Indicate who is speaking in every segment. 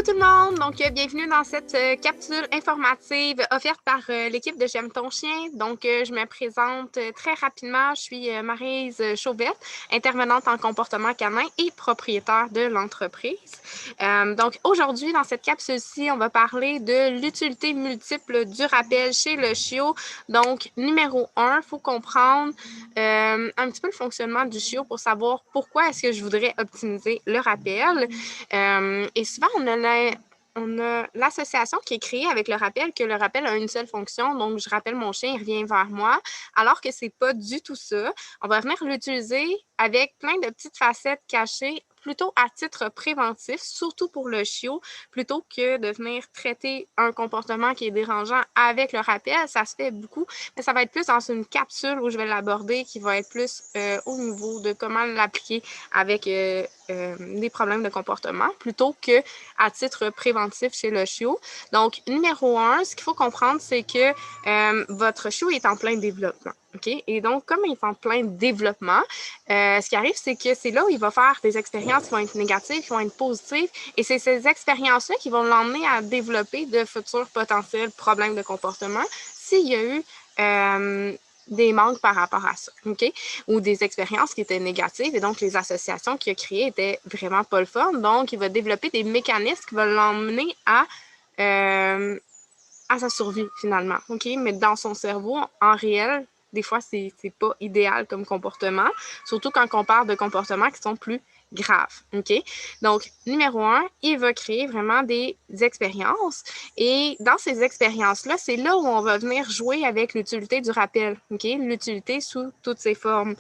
Speaker 1: Coucou tout le monde! Donc, bienvenue dans cette capsule informative offerte par l'équipe de J'aime ton chien. Donc, je me présente très rapidement. Je suis Maryse Chauvette, intervenante en comportement canin et propriétaire de l'entreprise. Donc, aujourd'hui, dans cette capsule-ci, on va parler de l'utilité multiple du rappel chez le chiot. Donc, numéro 1, il faut comprendre un petit peu le fonctionnement du chiot pour savoir pourquoi est-ce que je voudrais optimiser le rappel. Et souvent, on a l'association qui est créée avec le rappel, que le rappel a une seule fonction. Donc, je rappelle mon chien, il revient vers moi, alors que c'est pas du tout ça. On va venir l'utiliser avec plein de petites facettes cachées, plutôt à titre préventif, surtout pour le chiot, plutôt que de venir traiter un comportement qui est dérangeant avec le rappel. Ça se fait beaucoup, mais ça va être plus dans une capsule où je vais l'aborder, qui va être plus au niveau de comment l'appliquer avec des problèmes de comportement, plutôt que à titre préventif chez le chiot. Donc, numéro 1, ce qu'il faut comprendre, c'est que votre chiot est en plein développement. OK? Et donc, comme il est en plein développement, ce qui arrive, c'est que c'est là où il va faire des expériences qui vont être négatives, qui vont être positives, et c'est ces expériences-là qui vont l'emmener à développer de futurs potentiels problèmes de comportement s'il y a eu des manques par rapport à ça, OK? Ou des expériences qui étaient négatives, et donc les associations qu'il a créées étaient vraiment pas le fun. Donc, il va développer des mécanismes qui vont l'emmener à sa survie, finalement, OK? Mais dans son cerveau, en réel, des fois, c'est pas idéal comme comportement, surtout quand on parle de comportements qui sont plus graves, OK? Donc, numéro 1, il va créer vraiment des expériences, et dans ces expériences-là, c'est là où on va venir jouer avec l'utilité du rappel, OK? L'utilité sous toutes ses formes.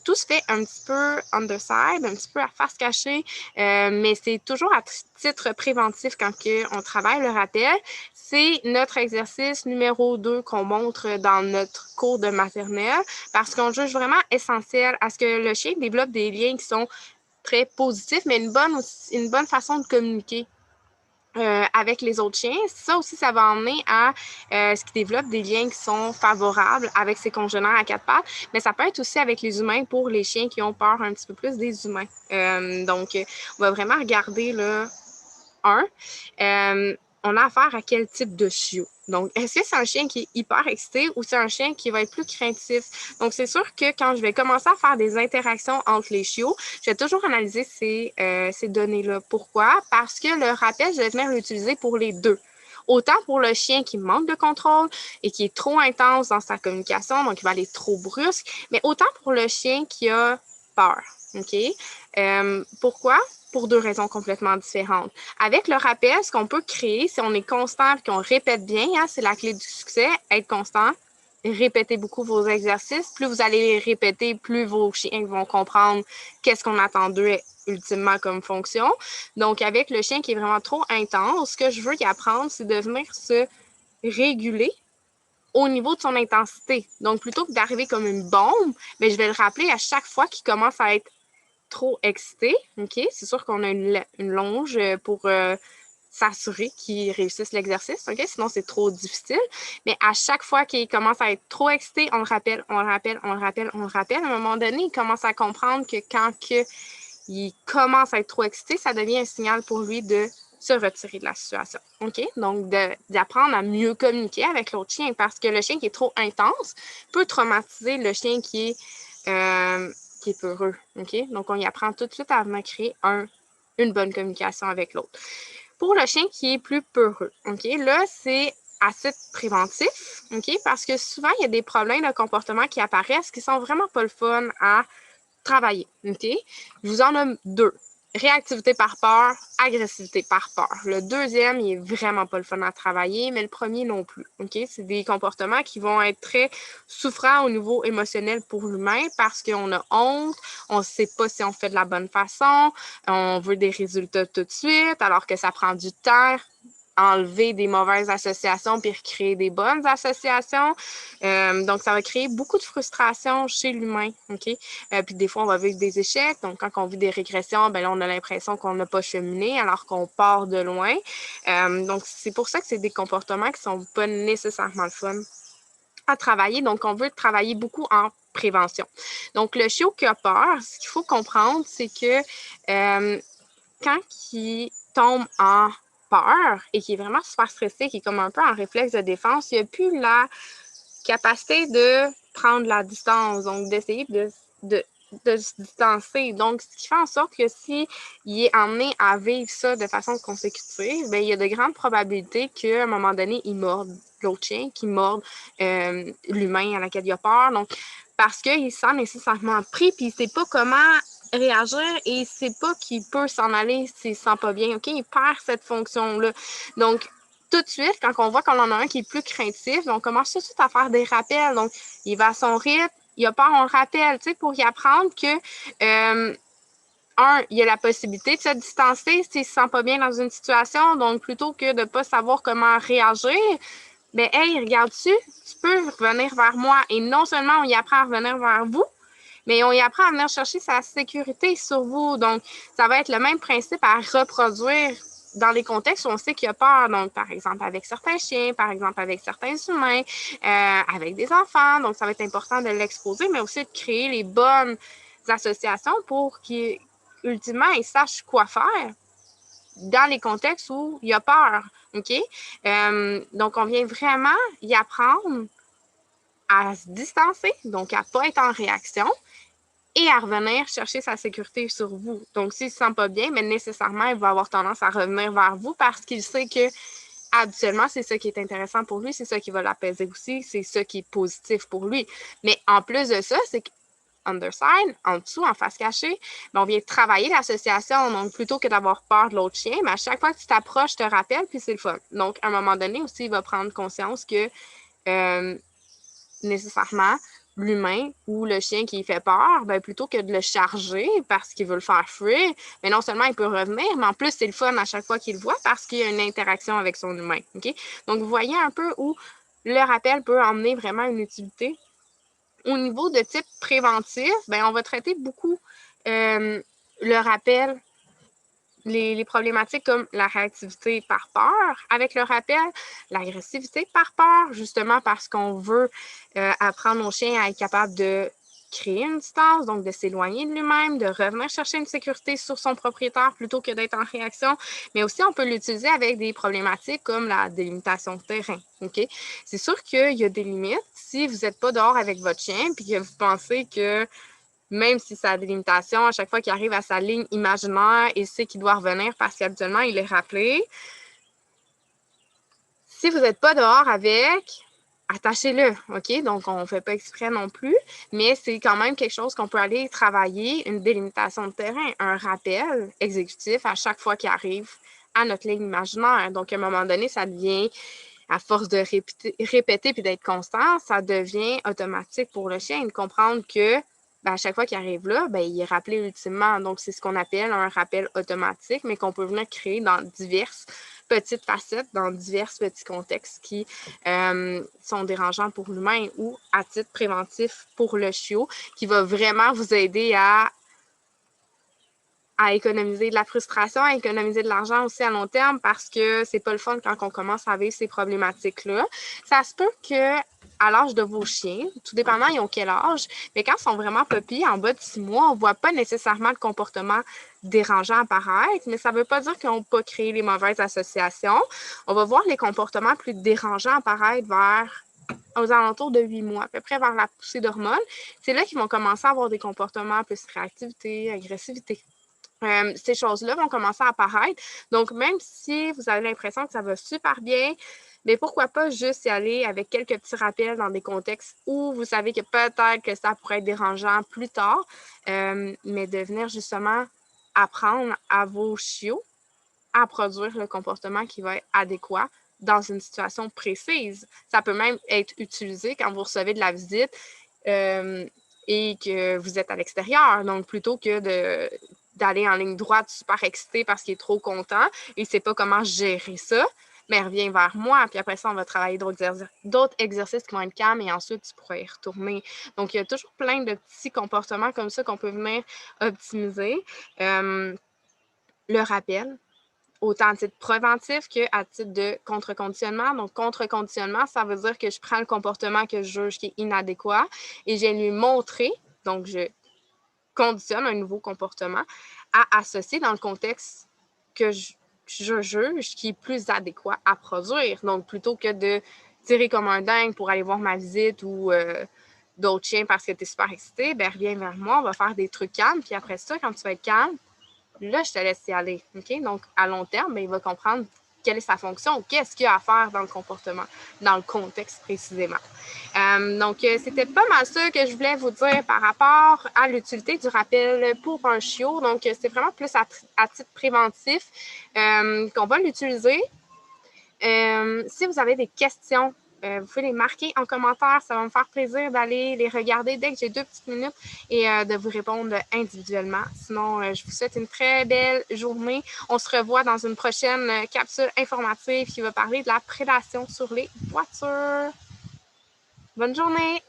Speaker 1: Tout se fait un petit peu on the side, un petit peu à face cachée, mais c'est toujours à titre préventif quand on travaille le rappel. C'est notre exercice numéro 2 qu'on montre dans notre cours de maternelle, parce qu'on juge vraiment essentiel à ce que le chien développe des liens qui sont très positifs, mais une bonne façon de communiquer avec les autres chiens. Ça aussi, ça va emmener à ce qui développe des liens qui sont favorables avec ses congénères à quatre pattes, mais ça peut être aussi avec les humains pour les chiens qui ont peur un petit peu plus des humains. Donc, on va vraiment regarder là, on a affaire à quel type de chiot? Donc, est-ce que c'est un chien qui est hyper excité ou c'est un chien qui va être plus craintif? Donc, c'est sûr que quand je vais commencer à faire des interactions entre les chiots, je vais toujours analyser ces données-là. Pourquoi? Parce que le rappel, je vais venir l'utiliser pour les deux. Autant pour le chien qui manque de contrôle et qui est trop intense dans sa communication, donc il va aller trop brusque, mais autant pour le chien qui a peur. OK? Pourquoi? Pour deux raisons complètement différentes. Avec le rappel, ce qu'on peut créer, si on est constant et qu'on répète bien, hein, c'est la clé du succès, être constant, répétez beaucoup vos exercices. Plus vous allez les répéter, plus vos chiens vont comprendre qu'est-ce qu'on attend d'eux ultimement comme fonction. Donc, avec le chien qui est vraiment trop intense, ce que je veux y apprendre, c'est de venir se réguler au niveau de son intensité. Donc, plutôt que d'arriver comme une bombe, mais je vais le rappeler à chaque fois qu'il commence à être trop excité, OK? C'est sûr qu'on a une longe pour s'assurer qu'il réussisse l'exercice, OK? Sinon, c'est trop difficile. Mais à chaque fois qu'il commence à être trop excité, on le rappelle, on le rappelle, on le rappelle, on le rappelle. À un moment donné, il commence à comprendre que quand il commence à être trop excité, ça devient un signal pour lui de se retirer de la situation, OK? Donc, d'apprendre à mieux communiquer avec l'autre chien, parce que le chien qui est trop intense peut traumatiser le chien qui est peureux, OK? Donc, on y apprend tout de suite à venir créer une bonne communication avec l'autre. Pour le chien qui est plus peureux, OK? Là, c'est à titre préventif, OK? Parce que souvent, il y a des problèmes de comportement qui apparaissent qui sont vraiment pas le fun à travailler, OK? Je vous en nomme deux. Réactivité par peur, agressivité par peur. Le deuxième, il est vraiment pas le fun à travailler, mais le premier non plus, OK? C'est des comportements qui vont être très souffrants au niveau émotionnel pour l'humain parce qu'on a honte, on sait pas si on fait de la bonne façon, on veut des résultats tout de suite, alors que ça prend du temps, enlever des mauvaises associations puis recréer des bonnes associations. Donc, ça va créer beaucoup de frustration chez l'humain, OK? Puis des fois, on va vivre des échecs. Donc, quand on vit des régressions, ben là, on a l'impression qu'on n'a pas cheminé alors qu'on part de loin. Donc, c'est pour ça que c'est des comportements qui sont pas nécessairement le fun à travailler. Donc, on veut travailler beaucoup en prévention. Donc, le chiot qui a peur, ce qu'il faut comprendre, c'est que quand il tombe en peur et qui est vraiment super stressé, qui est comme un peu en réflexe de défense, il n'a plus la capacité de prendre la distance, donc d'essayer de se distancer. Donc, ce qui fait en sorte que s'il est emmené à vivre ça de façon consécutive, bien, il y a de grandes probabilités qu'à un moment donné, il morde l'autre chien, qu'il morde l'humain à laquelle il a peur. Donc, parce qu'il se sent nécessairement pris, puis il ne sait pas comment réagir et il ne sait pas qu'il peut s'en aller s'il ne se sent pas bien. OK? Il perd cette fonction-là. Donc, tout de suite, quand on voit qu'on en a un qui est plus craintif, on commence tout de suite à faire des rappels. Donc, il va à son rythme, il a peur, on le rappelle, tu sais, pour y apprendre que, il y a la possibilité de se distancer s'il ne se sent pas bien dans une situation. Donc, plutôt que de ne pas savoir comment réagir, bien, hey, regarde-tu, tu peux revenir vers moi. Et non seulement on y apprend à revenir vers vous, mais on y apprend à venir chercher sa sécurité sur vous. Donc, ça va être le même principe à reproduire dans les contextes où on sait qu'il y a peur. Donc, par exemple, avec certains chiens, par exemple, avec certains humains, avec des enfants. Donc, ça va être important de l'exposer, mais aussi de créer les bonnes associations pour qu'ultimement, ils sachent quoi faire dans les contextes où il y a peur. OK? Donc, on vient vraiment y apprendre à se distancer, donc à ne pas être en réaction, et à revenir chercher sa sécurité sur vous. Donc, s'il ne se sent pas bien, mais nécessairement, il va avoir tendance à revenir vers vous parce qu'il sait que habituellement, c'est ça qui est intéressant pour lui, c'est ça qui va l'apaiser aussi, c'est ça qui est positif pour lui. Mais en plus de ça, c'est qu'underside, en dessous, en face cachée, on vient travailler l'association. Donc, plutôt que d'avoir peur de l'autre chien, mais à chaque fois que tu t'approches, je te rappelle, puis c'est le fun. Donc, à un moment donné aussi, il va prendre conscience que nécessairement, l'humain ou le chien qui fait peur, ben, plutôt que de le charger parce qu'il veut le faire fuir, mais non seulement il peut revenir, mais en plus, c'est le fun à chaque fois qu'il le voit parce qu'il y a une interaction avec son humain. Okay? Donc, vous voyez un peu où le rappel peut emmener vraiment une utilité. Au niveau de type préventif, ben, on va traiter beaucoup le rappel, les problématiques comme la réactivité par peur avec le rappel, l'agressivité par peur, justement parce qu'on veut apprendre aux chiens à être capable de créer une distance, donc de s'éloigner de lui-même, de revenir chercher une sécurité sur son propriétaire plutôt que d'être en réaction. Mais aussi, on peut l'utiliser avec des problématiques comme la délimitation de terrain. OK? C'est sûr qu'il y a des limites. Si vous n'êtes pas dehors avec votre chien et que vous pensez que même si ça a des limitations, à chaque fois qu'il arrive à sa ligne imaginaire, il sait qu'il doit revenir parce qu'habituellement, il est rappelé. Si vous n'êtes pas dehors avec, attachez-le, OK? Donc, on ne fait pas exprès non plus, mais c'est quand même quelque chose qu'on peut aller travailler, une délimitation de terrain, un rappel exécutif à chaque fois qu'il arrive à notre ligne imaginaire. Donc, à un moment donné, ça devient, à force de répéter puis d'être constant, ça devient automatique pour le chien de comprendre que à chaque fois qu'il arrive là, il est rappelé ultimement. Donc, c'est ce qu'on appelle un rappel automatique, mais qu'on peut venir créer dans diverses petites facettes, dans divers petits contextes qui sont dérangeants pour l'humain ou à titre préventif pour le chiot, qui va vraiment vous aider à économiser de la frustration, à économiser de l'argent aussi à long terme parce que c'est pas le fun quand on commence à vivre ces problématiques-là. Ça se peut que à l'âge de vos chiens, tout dépendant ils ont quel âge, mais quand ils sont vraiment petits, en bas de 6 mois, on ne voit pas nécessairement le comportement dérangeant apparaître, mais ça ne veut pas dire qu'ils n'ont pas créé les mauvaises associations. On va voir les comportements plus dérangeants apparaître aux alentours de 8 mois, à peu près vers la poussée d'hormones. C'est là qu'ils vont commencer à avoir des comportements plus réactivité, agressivité. Ces choses-là vont commencer à apparaître. Donc, même si vous avez l'impression que ça va super bien, mais pourquoi pas juste y aller avec quelques petits rappels dans des contextes où vous savez que peut-être que ça pourrait être dérangeant plus tard, mais de venir justement apprendre à vos chiots à produire le comportement qui va être adéquat dans une situation précise. Ça peut même être utilisé quand vous recevez de la visite et que vous êtes à l'extérieur. Donc, plutôt que d'aller en ligne droite super excité parce qu'il est trop content et ne sait pas comment gérer ça, mais reviens vers moi. Puis après ça, on va travailler d'autres exercices qui vont être calmes et ensuite, tu pourras y retourner. Donc, il y a toujours plein de petits comportements comme ça qu'on peut venir optimiser. Le rappel, autant à titre préventif qu'à titre de contre-conditionnement. Donc, contre-conditionnement, ça veut dire que je prends le comportement que je juge qui est inadéquat et je vais lui montrer, donc je conditionne un nouveau comportement à associer dans le contexte que je juge, qui est plus adéquat à produire. Donc, plutôt que de tirer comme un dingue pour aller voir ma visite ou d'autres chiens parce que tu es super excité, ben reviens vers moi, on va faire des trucs calmes. Puis après ça, quand tu vas être calme, là, je te laisse y aller. OK? Donc, à long terme, ben, il va comprendre quelle est sa fonction, qu'est-ce qu'il y a à faire dans le comportement, dans le contexte précisément. Donc, c'était pas mal ça que je voulais vous dire par rapport à l'utilité du rappel pour un chiot. Donc, c'est vraiment plus à titre préventif qu'on va l'utiliser. Si vous avez des questions, vous pouvez les marquer en commentaire. Ça va me faire plaisir d'aller les regarder dès que j'ai 2 petites minutes et de vous répondre individuellement. Sinon, je vous souhaite une très belle journée. On se revoit dans une prochaine capsule informative qui va parler de la prédation sur les voitures. Bonne journée!